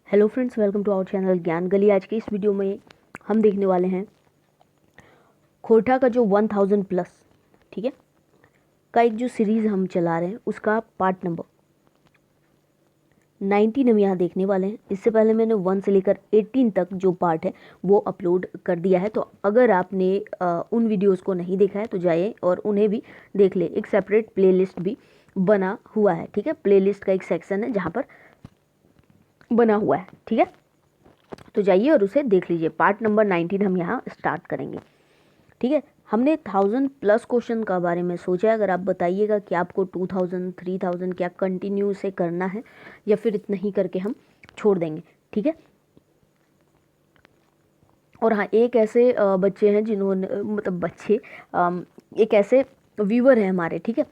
Hello friends, welcome to our channel Gyan Gali. आज के इस वीडियो में हम देखने वाले हैं खोटा का जो 1000 प्लस, ठीक है, का एक जो सीरीज़ हम चला रहे हैं उसका पार्ट नंबर 19 हम यहाँ देखने वाले हैं। इससे पहले मैंने 1 से लेकर 18 तक जो पार्ट है वो अपलोड कर दिया है, तो अगर आपने उन वीडियोज़ को नहीं देखा है तो जाइए और उन्हें भी देख ले। एक सेपरेट प्लेलिस्ट भी बना हुआ है, ठीक है। प्लेलिस्ट का एक सेक्शन है जहाँ पर बना हुआ है, ठीक है, तो जाइए और उसे देख लीजिए। पार्ट नंबर 19 हम यहाँ स्टार्ट करेंगे, ठीक है। हमने 1000 प्लस क्वेश्चन का बारे में सोचा है। अगर आप बताइएगा कि आपको 2000 3000 क्या कंटिन्यू से करना है या फिर इतना ही करके हम छोड़ देंगे, ठीक है। और हाँ, एक ऐसे बच्चे हैं जिन्होंने मतलब बच्चे एक ऐसे व्यूवर हैं हमारे, ठीक है,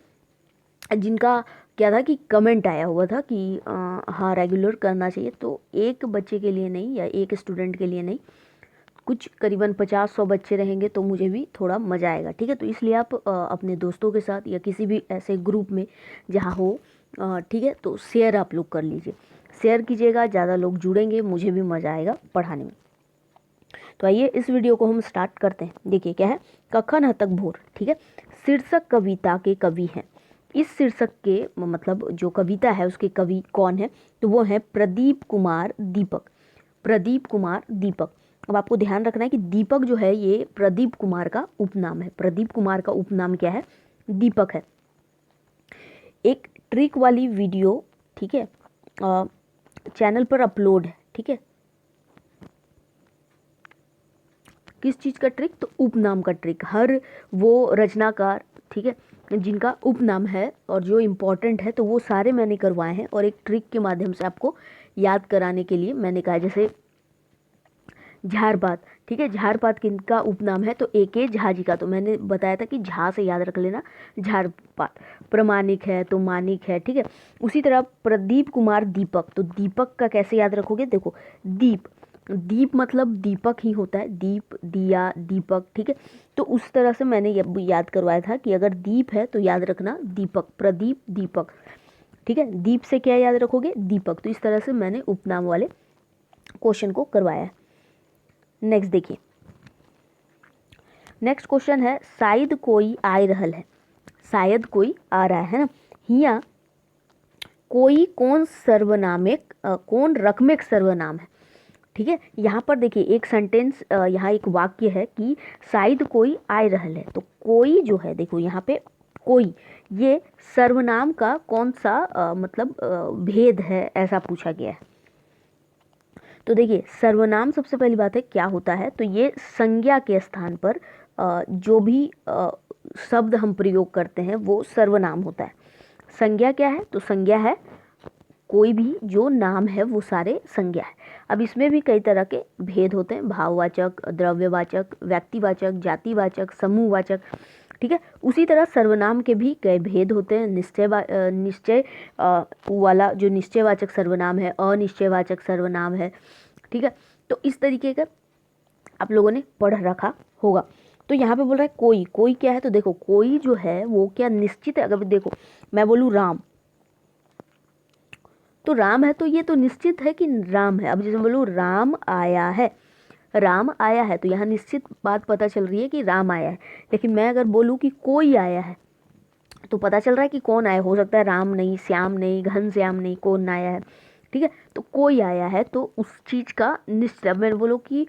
जिनका क्या था कि कमेंट आया हुआ था कि हाँ रेगुलर करना चाहिए। तो एक बच्चे के लिए नहीं या एक स्टूडेंट के लिए नहीं, कुछ करीबन 50-100 बच्चे रहेंगे तो मुझे भी थोड़ा मज़ा आएगा, ठीक है। तो इसलिए आप अपने दोस्तों के साथ या किसी भी ऐसे ग्रुप में जहाँ हो, ठीक है, तो शेयर आप लोग कर लीजिए, शेयर कीजिएगा, ज़्यादा लोग जुड़ेंगे, मुझे भी मज़ा आएगा पढ़ाने में। तो आइए इस वीडियो को हम स्टार्ट करते हैं। देखिए क्या है, कखन हतक भोर, ठीक है। शीर्षक कविता के कवि हैं। इस शीर्षक के मतलब जो कविता है उसके कवि कौन है, तो वो है प्रदीप कुमार दीपक। प्रदीप कुमार दीपक। अब आपको ध्यान रखना है कि दीपक जो है ये प्रदीप कुमार का उपनाम है। प्रदीप कुमार का उपनाम क्या है, दीपक है। एक ट्रिक वाली वीडियो, ठीक है, चैनल पर अपलोड है, ठीक है। किस चीज़ का ट्रिक, तो उपनाम का ट्रिक। हर वो रचनाकार, ठीक है, जिनका उपनाम है और जो इम्पोर्टेंट है, तो वो सारे मैंने करवाए हैं और एक ट्रिक के माध्यम से आपको याद कराने के लिए मैंने कहा। जैसे झारपात, ठीक है, झारपात किनका उपनाम है, तो ए.के. झा जी का। तो मैंने बताया था कि झा से याद रख लेना झारपात। प्रमाणिक है तो मानिक है, ठीक है। उसी तरह प्रदीप कुमार दीपक, तो दीपक का कैसे याद रखोगे, देखो दीप, दीप मतलब दीपक ही होता है, दीप, दिया, दीपक, ठीक है। तो उस तरह से मैंने याद करवाया था कि अगर दीप है तो याद रखना दीपक, प्रदीप दीपक, ठीक है। दीप से क्या याद रखोगे, दीपक। तो इस तरह से मैंने उपनाम वाले क्वेश्चन को करवाया है। नेक्स्ट देखिए, नेक्स्ट क्वेश्चन है, शायद कोई आ रहल है। शायद कोई आ रहा है ना। हिया कोई कौन सर्वनामिक कौन रकमिक सर्वनाम है, ठीक है। यहाँ पर देखिए एक सेंटेंस, यहाँ एक वाक्य है कि शायद कोई आ रहल है। तो कोई जो है, देखो यहाँ पे कोई, ये सर्वनाम का कौन सा मतलब भेद है, ऐसा पूछा गया है। तो देखिए सर्वनाम सबसे पहली बात है क्या होता है, तो ये संज्ञा के स्थान पर जो भी शब्द हम प्रयोग करते हैं वो सर्वनाम होता है। संज्ञा क्या है, तो संज्ञा है कोई भी जो नाम है वो सारे संज्ञा है। अब इसमें भी कई तरह के भेद होते हैं, भाववाचक, द्रव्यवाचक, व्यक्तिवाचक, जातिवाचक, समूहवाचक, ठीक है। उसी तरह सर्वनाम के भी कई भेद होते हैं। निश्चय वाला जो निश्चयवाचक सर्वनाम है, अनिश्चयवाचक सर्वनाम है, ठीक है। तो इस तरीके का आप लोगों ने पढ़ रखा होगा। तो यहाँ पे बोल रहा है कोई, कोई क्या है, तो देखो कोई जो है वो क्या निश्चित है। अगर देखो मैं बोलूँ राम, तो राम है तो ये तो निश्चित है कि राम है। अब जैसे बोलूँ राम आया है, राम आया है, तो यहाँ निश्चित बात पता चल रही है कि राम आया है। लेकिन मैं अगर बोलूँ कि कोई आया है, तो पता चल रहा है कि कौन आया। हो सकता है राम नहीं, श्याम नहीं, घनश्याम नहीं, कौन आया है, ठीक है। तो कोई आया है तो उस चीज़ का निश्चय। अब मैं बोलो कि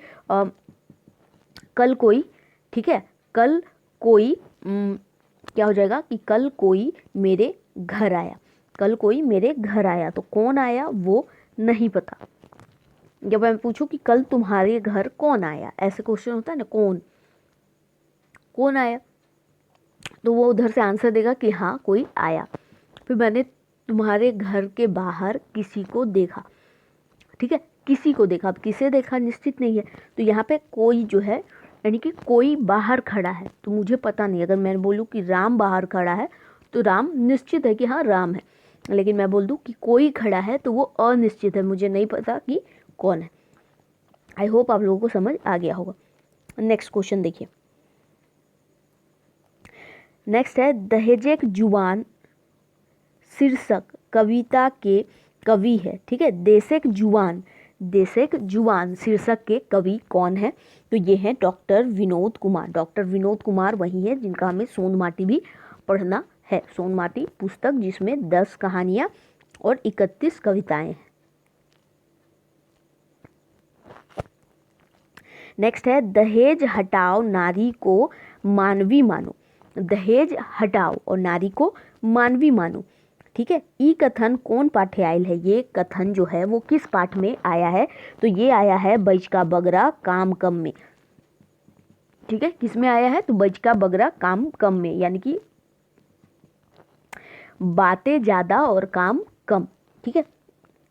कल कोई, ठीक है, कल कोई क्या हो जाएगा कि कल कोई मेरे घर आया, कल कोई मेरे घर आया। तो कौन आया वो नहीं पता। जब मैं पूछूं कि कल तुम्हारे घर कौन आया, ऐसे क्वेश्चन होता है ना, कौन, कौन आया, तो वो उधर से आंसर देगा कि हाँ कोई आया। फिर मैंने तुम्हारे घर के बाहर किसी को देखा, ठीक है, किसी को देखा। अब किसे देखा निश्चित नहीं है, तो यहाँ पे कोई जो है यानी कि कोई बाहर खड़ा है, तो मुझे पता नहीं। अगर मैं बोलूँ कि राम बाहर खड़ा है तो राम निश्चित है कि हाँ राम है। लेकिन मैं बोल दूँ कि कोई खड़ा है तो वो अनिश्चित है, मुझे नहीं पता कि कौन है। आई होप आप लोगों को समझ आ गया होगा। नेक्स्ट क्वेश्चन देखिए, नेक्स्ट है दहेजेक जुबान शीर्षक कविता के कवि है, ठीक है। देशेक जुबान, देशक जुबान शीर्षक के कवि कौन है? तो ये हैं डॉक्टर विनोद कुमार। डॉक्टर विनोद कुमार वही है जिनका हमें सोंद माटी भी पढ़ना है। सोंद माटी पुस्तक जिसमें 10 कहानियाँ और 31 कविताएं हैं। नेक्स्ट है दहेज हटाओ नारी को मानवी मानो। दहेज हटाओ और नारी को मानवी मानो, ठीक है। ई कथन कौन पाठे आयल है? ये कथन जो है वो किस पाठ में आया है? तो ये आया है बजका बगरा काम कम में, ठीक है। किस में आया है? तो बजका बगरा काम कम में, यानी कि बातें ज्यादा और काम कम, ठीक है।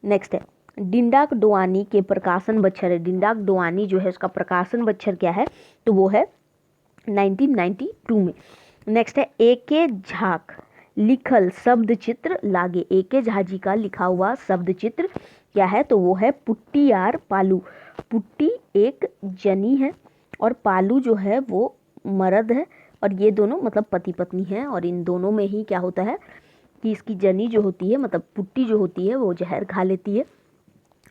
नेक्स्ट है डिंडाक डोआनी के प्रकाशन बच्छर है। डिंडाक डोआनी जो है उसका प्रकाशन बच्छर क्या है? तो वो है 1992 में। नेक्स्ट है एके झाक लिखल शब्द चित्र लागे। एके झा जी का लिखा हुआ शब्द चित्र क्या है? तो वो है पुट्टी यार पालू। पुट्टी एक जनी है और पालू जो है वो मर्द है, और ये दोनों मतलब पति पत्नी हैं। और इन दोनों में ही क्या होता है कि इसकी जनी जो होती है, मतलब पुट्टी जो होती है, वो जहर खा लेती है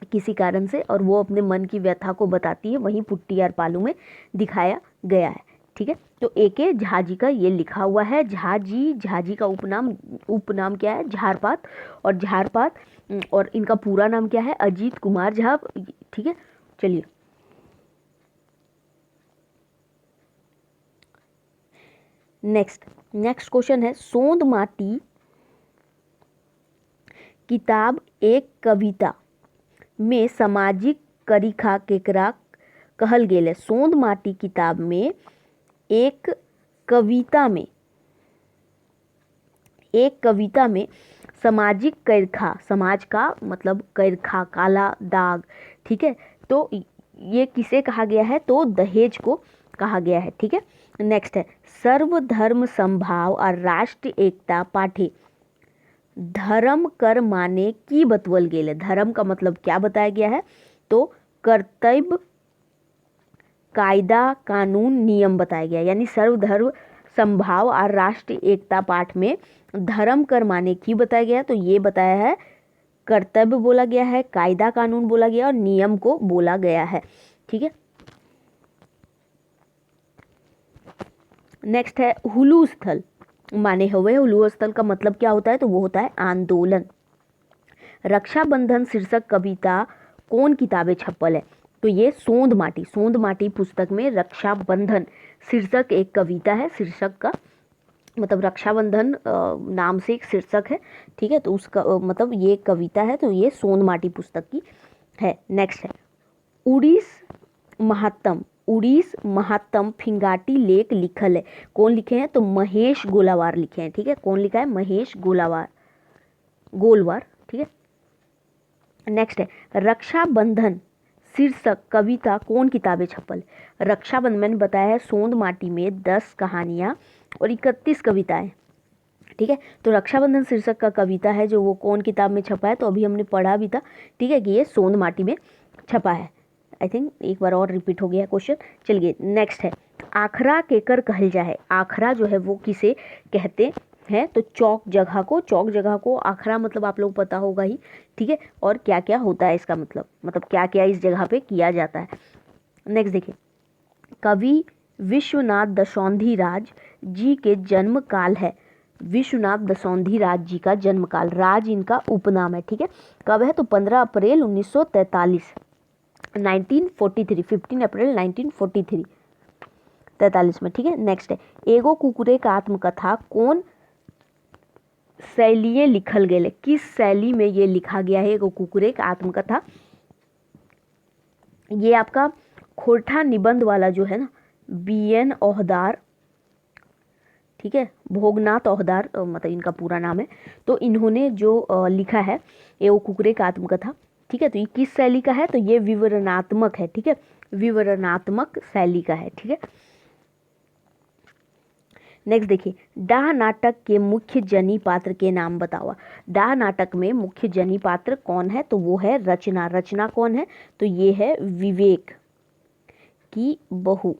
किसी कारण से, और वो अपने मन की व्यथा को बताती है। वहीं पुट्टी यार पालू में दिखाया गया है, ठीक है। तो एके झा जी का ये लिखा हुआ है। झा जी का उपनाम क्या है? झारपात। और झारपात और इनका पूरा नाम क्या है? अजीत कुमार झा, ठीक है। चलिए नेक्स्ट क्वेश्चन है सोंद माटी किताब एक कविता में सामाजिक करिखा केकरा कहल गेल है? सोंद माटी किताब में एक कविता में सामाजिक कैरखा, समाज का मतलब कैरखा, काला दाग, ठीक है। तो ये किसे कहा गया है? तो दहेज को कहा गया है, ठीक है। नेक्स्ट है सर्वधर्म संभाव और राष्ट्र एकता पाठे धर्म कर माने की बतवल गेल है। धर्म का मतलब क्या बताया गया है? तो कर्तव्य, कायदा, कानून, नियम बताया गया है। यानी सर्वधर्म संभाव और राष्ट्र एकता पाठ में धर्म कर माने की बताया गया, तो ये बताया है कर्तव्य बोला गया है, कायदा कानून बोला गया और नियम को बोला गया है, ठीक है। नेक्स्ट है हुलू स्थल माने हुए। हुलू स्थल का मतलब क्या होता है? तो वो होता है आंदोलन। रक्षाबंधन शीर्षक कविता कौन किताबें छपल है? तो ये सोंद माटी पुस्तक में रक्षाबंधन शीर्षक एक कविता है। शीर्षक का मतलब रक्षाबंधन नाम से एक शीर्षक है, ठीक है। तो उसका मतलब ये कविता है, तो ये सोंद माटी पुस्तक की है। नेक्स्ट है उड़ीस महात्म फिंगाटी लेख लिखल है। कौन लिखे हैं? तो महेश गोलावार लिखे हैं, ठीक है। कौन लिखा है? महेश गोलवार, ठीक है। नेक्स्ट है रक्षाबंधन शीर्षक कविता कौन किताबें छपल? रक्षाबंधन मैंने बताया है सोंद माटी में 10 कहानियाँ और 31 कविताएं, ठीक है। तो रक्षाबंधन शीर्षक का कविता है जो वो कौन किताब में छपा है? तो अभी हमने पढ़ा भी था, ठीक है, कि ये सोंद माटी में छपा है। आई थिंक एक बार और रिपीट हो गया क्वेश्चन। चलिए नेक्स्ट है आखरा केकर कहल जाए। आखरा जो है वो किसे कहते हैं? तो चौक जगह को आखरा मतलब आप लोग पता होगा ही, ठीक है। और क्या क्या होता है इसका मतलब क्या क्या इस जगह पे किया जाता है। नेक्स्ट देखिए कवि विश्वनाथ दशौंधी राज जी के जन्म काल है। विश्वनाथ दशौंधी राज जी का जन्म काल, राज इनका उपनाम है, ठीक है। कब है? तो 15 अप्रैल 1943, 1943, 15 अप्रैल 1943 में, ठीक है। नेक्स्ट है एगो कुकुरे का आत्मकथा कौन शैली लिखल गए? किस शैली में ये लिखा गया है एगो कुकुरे का आत्मकथा? ये आपका खोरठा निबंध वाला जो है ना, BN ओहदार, ठीक है, भोगनाथ ओहदार मतलब इनका पूरा नाम है। तो इन्होंने जो लिखा है एगो कुकुरे का आत्मकथा, ठीक है। तो ये किस शैली का है? तो ये विवरणात्मक है, ठीक है, विवरणात्मक शैली का है, ठीक है। नेक्स्ट देखिए डाह नाटक के मुख्य जनी पात्र के नाम बताओ। डाह नाटक में मुख्य जनी पात्र कौन है? तो वो है रचना। रचना कौन है? तो ये है विवेक की बहू,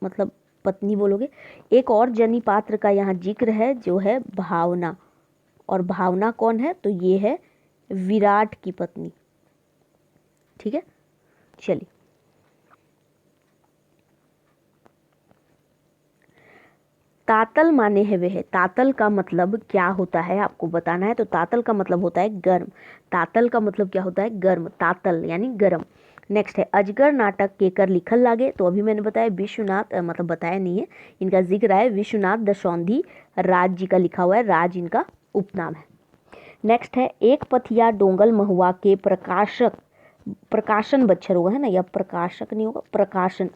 मतलब पत्नी बोलोगे। एक और जनी पात्र का यहाँ जिक्र है जो है भावना, और भावना कौन है? तो ये है विराट की पत्नी, ठीक है, चलिए। तातल माने है वह, तातल का मतलब क्या होता है आपको बताना है। तो तातल का मतलब होता है गर्म। तातल का मतलब क्या होता है? गर्म। तातल यानी गर्म। नेक्स्ट है अजगर नाटक केकर लिखल लागे। तो अभी मैंने बताया विश्वनाथ, मतलब बताया नहीं है, इनका जिक्र है विश्वनाथ दशौंधी राज जी का लिखा हुआ है, राज इनका उपनाम है। नेक्स्ट है एक पथिया डोंगल महुआ के प्रकाशक, प्रकाशन बच्छर होगा है ना, या प्रकाशक नहीं होगा, प्रकाशन,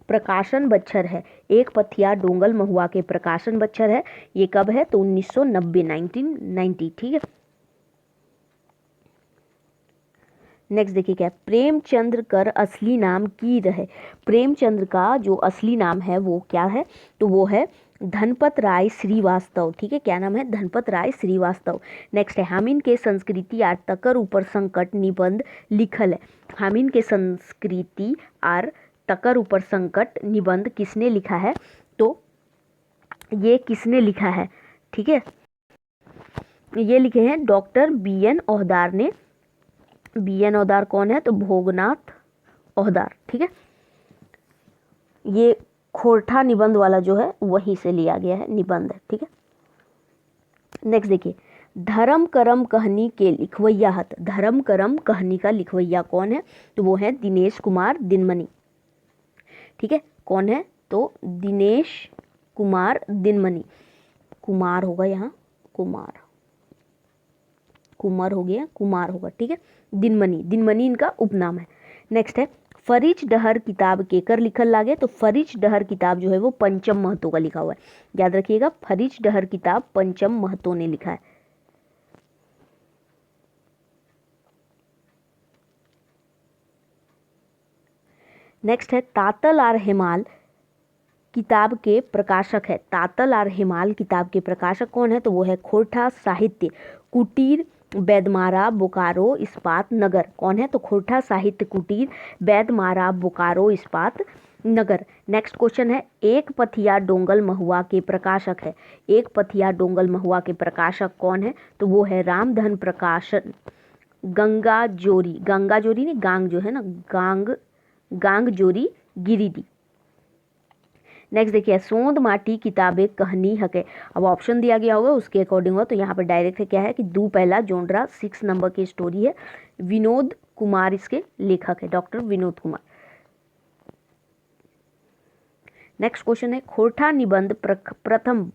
प्रकाशन बच्छर है। एक पथिया डोंगल महुआ के प्रकाशन बच्छर है। ये कब है? तो 1990, 1990, ठीक है। नेक्स्ट देखिए क्या है, प्रेमचंद्र कर असली नाम की रहे। प्रेमचंद्र का जो असली नाम है वो क्या है? तो वो है धनपत राय श्रीवास्तव, ठीक है। क्या नाम है? धनपत राय श्रीवास्तव। नेक्स्ट है हामिन के संस्कृति आर तकर ऊपर संकट निबंध लिखल है। हामिन के संस्कृति आर तकर ऊपर संकट निबंध किसने लिखा है? तो ये किसने लिखा है? ठीक है, ये लिखे हैं डॉक्टर बी.एन. ओहदार ने। बी.एन. ओहदार कौन है? तो भोगनाथ ओहदार, ठीक है। ये खोरठा निबंध वाला जो है वहीं से लिया गया है, निबंध है, ठीक है। नेक्स्ट देखिए, धर्म करम कहानी के लिखवैया हत। धर्म करम कहानी का लिखवैया कौन है? तो वो है दिनेश कुमार दिनमनी, ठीक है। कौन है? तो दिनेश कुमार दिनमनी। कुमार होगा यहाँ, कुमार, कुमार हो गया, कुमार होगा, ठीक है। दिनमनी, दिनमनी इनका उपनाम है। नेक्स्ट है फरीच डहर किताब केकर लिखल लागे। तो फरीच डहर किताब जो है वो पंचम महतो का लिखा हुआ है, याद रखिएगा। फरीच डहर किताब पंचम महतो ने लिखा है। नेक्स्ट है तातल आर हेमाल किताब के प्रकाशक है। तातल आर हेमाल किताब के प्रकाशक कौन है? तो वो है खोरठा साहित्य कुटीर बैदमारा बोकारो इस्पात नगर। कौन है? तो खोरठा साहित्य कुटीर बैदमारा बोकारो इस्पात नगर। नेक्स्ट क्वेश्चन है एक पथिया डोंगल महुआ के प्रकाशक है। एक पथिया डोंगल महुआ के प्रकाशक कौन है? तो वो है रामधन प्रकाशन गंगा जोरी। गंगा जोरी नहीं, गांग जो है ना, गांग, गांग जोरी गिरिडीह। नेक्स्ट देखिए सोंद माटी किताबें कहनी हके। अब ऑप्शन दिया गया होगा उसके अकॉर्डिंग हो, तो यहाँ पर डायरेक्ट है क्या है कि दू पहला जोंडरा 6 नंबर की स्टोरी है। विनोद कुमार इसके लेखक है, doctor Vinod Kumar. Next question है खोरठा निबंध प्रथम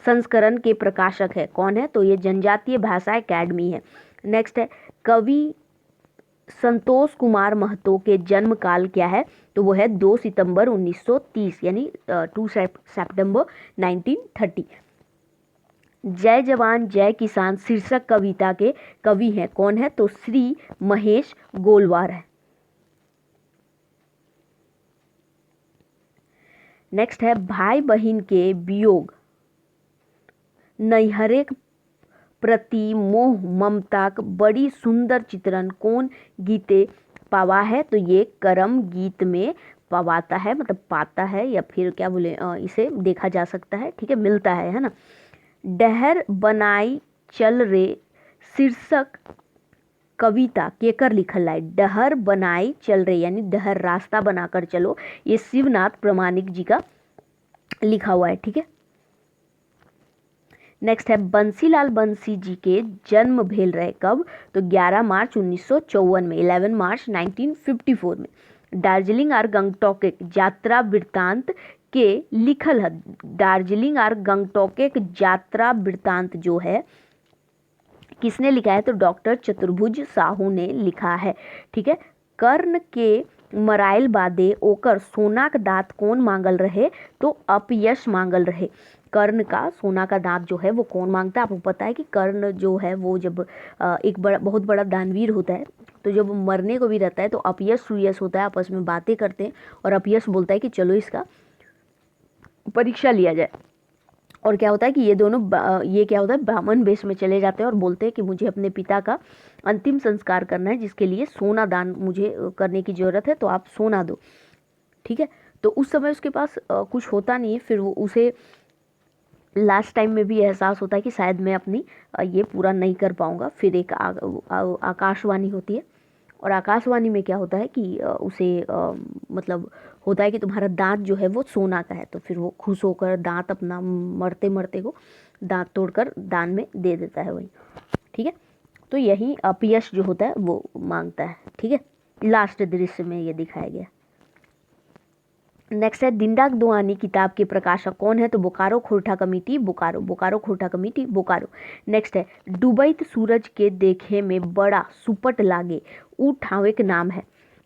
संस्करण के प्रकाशक है। कौन है? तो ये जनजातीय भाषा एकेडमी है। नेक्स्ट है कवि संतोष कुमार महतो के जन्म काल क्या है? तो वो है 2 सितंबर 1930, यानी 2 सितंबर 1930। जय जवान जय किसान शीर्षक कविता के कवि हैं। कौन है? तो श्री महेश गोलवार है। नेक्स्ट है भाई बहन के वियोग नैहरे प्रति मोह ममता का बड़ी सुंदर चित्रण कौन गीते पावा है? तो ये करम गीत में पवाता है, मतलब पाता है, या फिर क्या बोले इसे देखा जा सकता है, ठीक है, मिलता है ना। डहर बनाई चल रे शीर्षक कविता केकर लिखल है। डहर बनाई चल रे यानी डहर रास्ता बनाकर चलो, ये शिवनाथ प्रामाणिक जी का लिखा हुआ है, ठीक है। नेक्स्ट है बंसीलाल बंसी जी के जन्म भेल रहे कब? तो 11 मार्च 1954 में, 11 मार्च 1954 में। दार्जिलिंग और गंगटोक यात्रा वृत्तांत के लिखल है। दार्जिलिंग और गंगटोक यात्रा वृत्तांत जो है किसने लिखा है? तो डॉक्टर चतुर्भुज साहू ने लिखा है, ठीक है। कर्ण के मराइल बादे ओकर सोना का दांत कौन मांगल रहे? तो अपयश मांगल रहे। कर्ण का सोना का दांत जो है वो कौन मांगता है? आपको पता है कि कर्ण जो है वो जब एक बड़ा, बहुत बड़ा दानवीर होता है, तो जब मरने को भी रहता है तो अपयश सुयश होता है, आपस में बातें करते हैं और अपयश बोलता है कि चलो इसका परीक्षा लिया जाए। और क्या होता है कि ये दोनों ये क्या होता है, ब्राह्मण वेश में चले जाते हैं और बोलते हैं कि मुझे अपने पिता का अंतिम संस्कार करना है, जिसके लिए सोना दान मुझे करने की ज़रूरत है, तो आप सोना दो, ठीक है। तो उस समय उसके पास कुछ होता नहीं है, फिर वो उसे लास्ट टाइम में भी एहसास होता है कि शायद मैं अपनी ये पूरा नहीं कर पाऊँगा। फिर एक आकाशवाणी होती है और आकाशवाणी में क्या होता है कि उसे मतलब होता है कि तुम्हारा दांत जो है वो सोना का है, तो फिर वो खुश होकर दांत अपना मरते मरते को दांत तोड़कर दान में दे देता है वही। ठीक है, तो यही अपयश जो होता है वो मांगता है। ठीक है, लास्ट दृश्य में ये दिखाया गया। नेक्स्ट है दिनडाक दुआनी किताब के प्रकाशक कौन है? तो Bokaro Khortha committee Bokaro, Bokaro Khortha committee Bokaro. Next है डूबैत सूरज के देखे में बड़ा सुपट लागे ऊ ठावे के नाम है।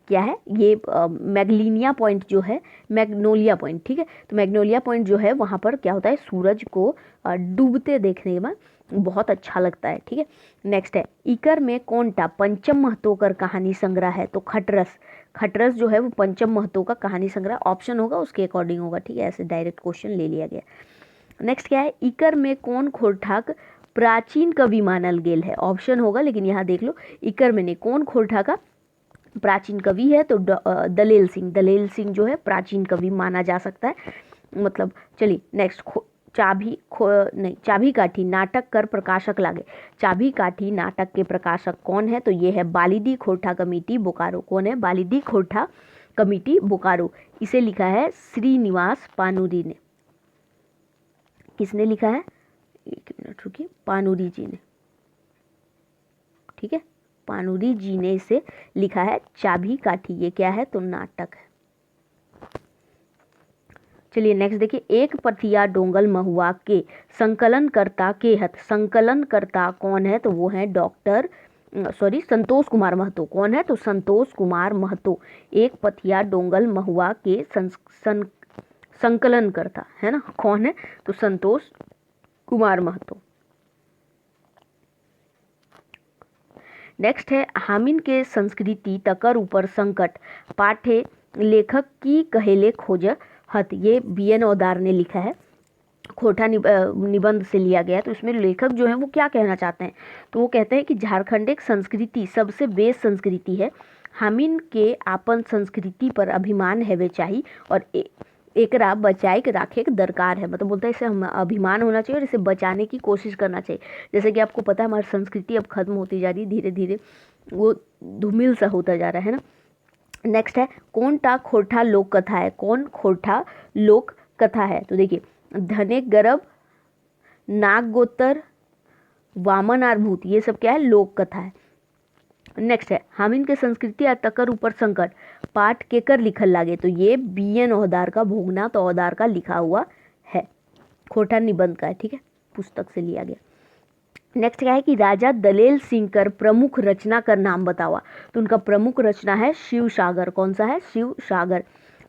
क्या है ये? मैग्नीलिया पॉइंट जो है, मैग्नोलिया पॉइंट। ठीक है, तो मैग्नोलिया पॉइंट जो है वहाँ पर क्या होता है, सूरज को डूबते देखने के बाद बहुत अच्छा लगता है। ठीक है, नेक्स्ट है इकर में कौनटा पंचम महतोकर कहानी संग्रह है? तो खटरस, खटरस जो है वो पंचम महतो का कहानी संग्रह ऑप्शन होगा उसके अकॉर्डिंग होगा। ठीक है, ऐसे डायरेक्ट क्वेश्चन ले लिया गया। नेक्स्ट क्या है इकर में कौन खोरठाक प्राचीन कवि मानल गेल है? ऑप्शन होगा, लेकिन यहाँ देख लो इकर में ने कौन खोरठा का प्राचीन कवि है? तो दलेल सिंह, दलेल सिंह जो है प्राचीन कवि माना जा सकता है। मतलब चलिए नेक्स्ट चाभी काठी नाटक कर प्रकाशक लागे। चाभी काठी नाटक के प्रकाशक कौन है? तो ये है बालिदी खोरठा कमेटी बोकारो। कौन है? बालिदी खोरठा कमेटी बोकारो। इसे लिखा है श्रीनिवास पानूरी ने। किसने लिखा है? एक मिनट रुकिए, पानूरी जी ने। ठीक है, पानूरी जी ने इसे लिखा है चाभी काठी। ये क्या है? तो नाटक है। चलिए नेक्स्ट देखिए एक पथिया डोंगल महुआ के संकलनकर्ता के हत। संकलनकर्ता कौन है? तो वो है संतोष कुमार महतो। कौन है? तो संतोष कुमार महतो। एक पथिया डोंगल महुआ के संकलनकर्ता है ना, कौन है? तो संतोष कुमार महतो। नेक्स्ट है हामिन के संस्कृति तकर ऊपर संकट पाठे लेखक की कहेले खोज हत। ये BN ओदार ने लिखा है, खोरठा निबंध से लिया गया। तो इसमें लेखक जो है वो क्या कहना चाहते हैं? तो वो कहते हैं कि झारखंड एक संस्कृति सबसे बेस संस्कृति है। हामिन के आपन संस्कृति पर अभिमान है वे चाहिए और एकरा बचाए के राखे के दरकार है। मतलब बोलता है इसे हम अभिमान होना चाहिए और इसे बचाने की कोशिश करना चाहिए। जैसे कि आपको पता है हमारी संस्कृति अब खत्म होती जा रही है, धीरे धीरे वो धूमिल सा होता जा रहा है ना। नेक्स्ट है कौन टा खोरठा लोक कथा है? कौन खोरठा लोक कथा है? तो देखिए धने गर्भ, नाग गोत्र, वामन आरभूत, ये सब क्या है? लोक कथा है। नेक्स्ट है हामिन के संस्कृति या तकर ऊपर संकट पाठ केकर लिखल लागे। तो ये BN ओहदार का, भोगनाथ ओहदार का लिखा हुआ है, खोरठा निबंध का है। ठीक है, पुस्तक से लिया गया। नेक्स्ट क्या है कि राजा दलेल सिंह कर प्रमुख रचना का नाम बतावा। तो उनका प्रमुख रचना है शिव सागर। कौन सा है? शिव सागर।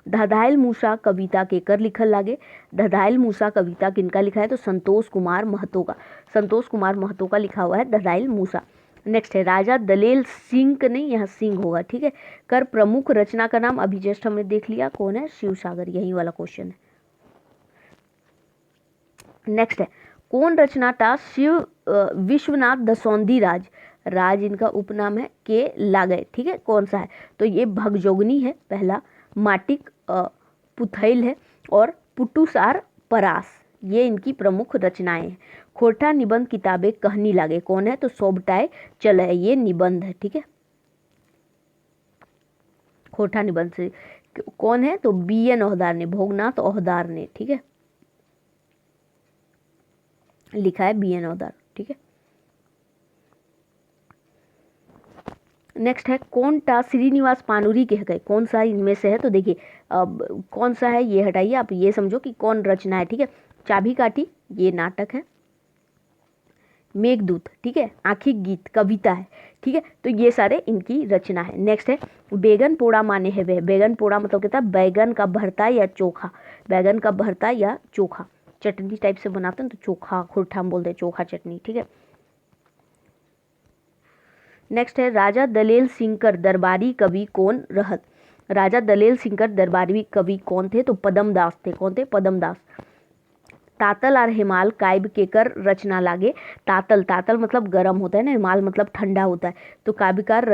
धधायल मूसा कविता केकर लिखल लागे। धधायल मूसा कविता किनका लिखा है? तो संतोष कुमार महतो का। संतोष कुमार महतो का लिखा हुआ है धधायल मूसा। नेक्स्ट है राजा दलेल सिंह नहीं, यहाँ सिंह होगा। ठीक है, कर प्रमुख रचना का नाम अभी जस्ट हमने देख लिया, कौन है? शिव सागर। यही वाला क्वेश्चन है। नेक्स्ट है कौन रचनाटा शिव विश्वनाथ दसौंधी राज इनका उपनाम है के लागय। ठीक है, कौन सा है? तो ये भगजोगनी है पहला, माटिक पुथैल है और पुटुसार परास, ये इनकी प्रमुख रचनाएं हैं। खोरठा निबंध किताबें कहनी लागे। कौन है? तो सोबटाए चल है, ये निबंध है। ठीक है, खोरठा निबंध से कौन है? तो BN ओहदार ने, भोगनाथ ओहदार ने। ठीक है, लिखा है BN ओहदार। ठीक है, नेक्स्ट है कौन टा श्रीनिवास पानूरी के है? कौन सा इनमें से है? तो देखिए अब कौन सा है ये हटाइए, आप ये समझो कि कौन रचना है। ठीक है, चाभी काठी ये नाटक है, मेघदूत ठीक है, आंखिक गीत कविता है। ठीक है, तो ये सारे इनकी रचना है। नेक्स्ट है बैगन पोड़ा माने है वह। बैगन पोड़ा मतलब कहता है बैगन का भरता या चोखा, बैगन का भरता या चोखा, चटनी टाइप से बनाते हैं तो चोखा, खोरठा हम बोलते हैं चोखा चटनी। ठीक है, नेक्स्ट है राजा दलेल सिंहकर दरबारी कवि कौन रहत। राजा दलेल सिंहकर दरबारी कवि कौन थे? तो पदमदास थे। कौन थे? पदमदास। तातल और हिमाल काव्य केकर रचना लागे। तातल, तातल मतलब गर्म होता है ना, हिमाल मतलब ठंडा होता है। तो काव्यकार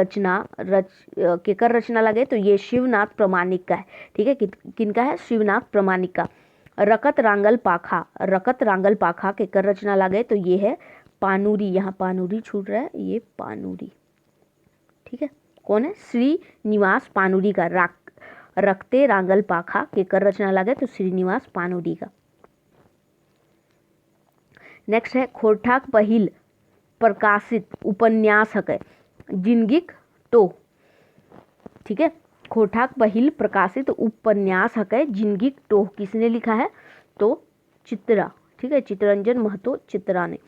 केकर रचना लागे। तो ये शिवनाथ प्रमाणिक का है। ठीक है, किनका है? शिवनाथ प्रमाणिक का। रकत रांगल पाखा, रकत रांगल पाखा केकर रचना लागे। तो ये है पानूरी, यहाँ पानूरी छूट रहा है, ये पानूरी। ठीक है, कौन है? श्रीनिवास पानुरी का। रखते रांगल पाखा के कर रचना लागे तो श्रीनिवास पानुरी का। नेक्स्ट है खोरठाक पहिल प्रकाशित उपन्यास है जिनगिक टो। ठीक है, खोरठाक पहिल प्रकाशित उपन्यास है जिनगिक टो किसने लिखा है? तो चित्रा। ठीक है, चित्तरंजन महतो चित्रा ने।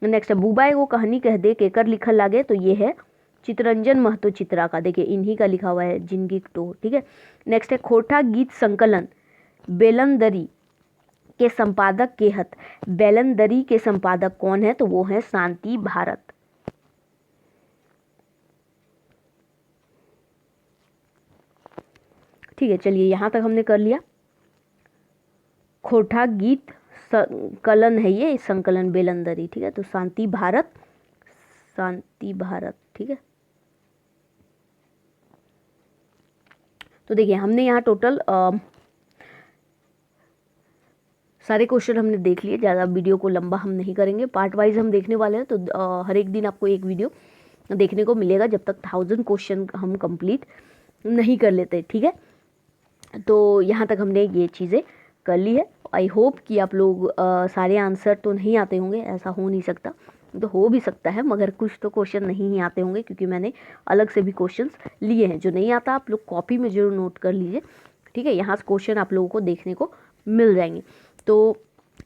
नेक्स्ट है बुबाई वो कहानी कह दे केकर लिखल लागे तो ये है चित्तरंजन महतो चित्रा का। देखिए इन्हीं का लिखा हुआ है जिनगिक टो। ठीक है, नेक्स्ट है खोरठाक गीत संकलन बेलंदरी के संपादक के हत। बेलंदरी के संपादक कौन है? तो वो है शांति भारत। ठीक है, चलिए यहाँ तक हमने कर लिया। खोरठाक गीत संकलन है ये, संकलन बेलंदरी। ठीक है, तो शांति भारत, शांति भारत। ठीक है, तो देखिए हमने यहाँ टोटल सारे क्वेश्चन हमने देख लिए। ज़्यादा वीडियो को लंबा हम नहीं करेंगे, पार्ट वाइज हम देखने वाले हैं। तो हर एक दिन आपको एक वीडियो देखने को मिलेगा जब तक 1000 क्वेश्चन हम कंप्लीट नहीं कर लेते। ठीक है, तो यहाँ तक हमने ये चीज़ें कर ली है। आई होप कि आप लोग सारे आंसर तो नहीं आते होंगे, ऐसा हो नहीं सकता, तो हो भी सकता है, मगर कुछ तो क्वेश्चन नहीं ही आते होंगे क्योंकि मैंने अलग से भी क्वेश्चंस लिए हैं। जो नहीं आता आप लोग कॉपी में जरूर नोट कर लीजिए। ठीक है, यहाँ से क्वेश्चन आप लोगों को देखने को मिल जाएंगे। तो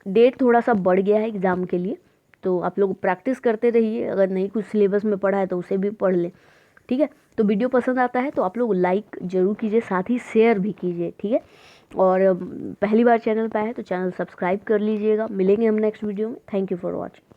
डेट थोड़ा सा बढ़ गया है एग्ज़ाम के लिए, तो आप लोग प्रैक्टिस करते रहिए। अगर नहीं कुछ सिलेबस में पढ़ा है तो उसे भी पढ़ लें। ठीक है, तो वीडियो पसंद आता है तो आप लोग लाइक ज़रूर कीजिए, साथ ही शेयर भी कीजिए। ठीक है, और पहली बार चैनल पे आए तो चैनल सब्सक्राइब कर लीजिएगा। मिलेंगे हम नेक्स्ट वीडियो में। Thank you for watching.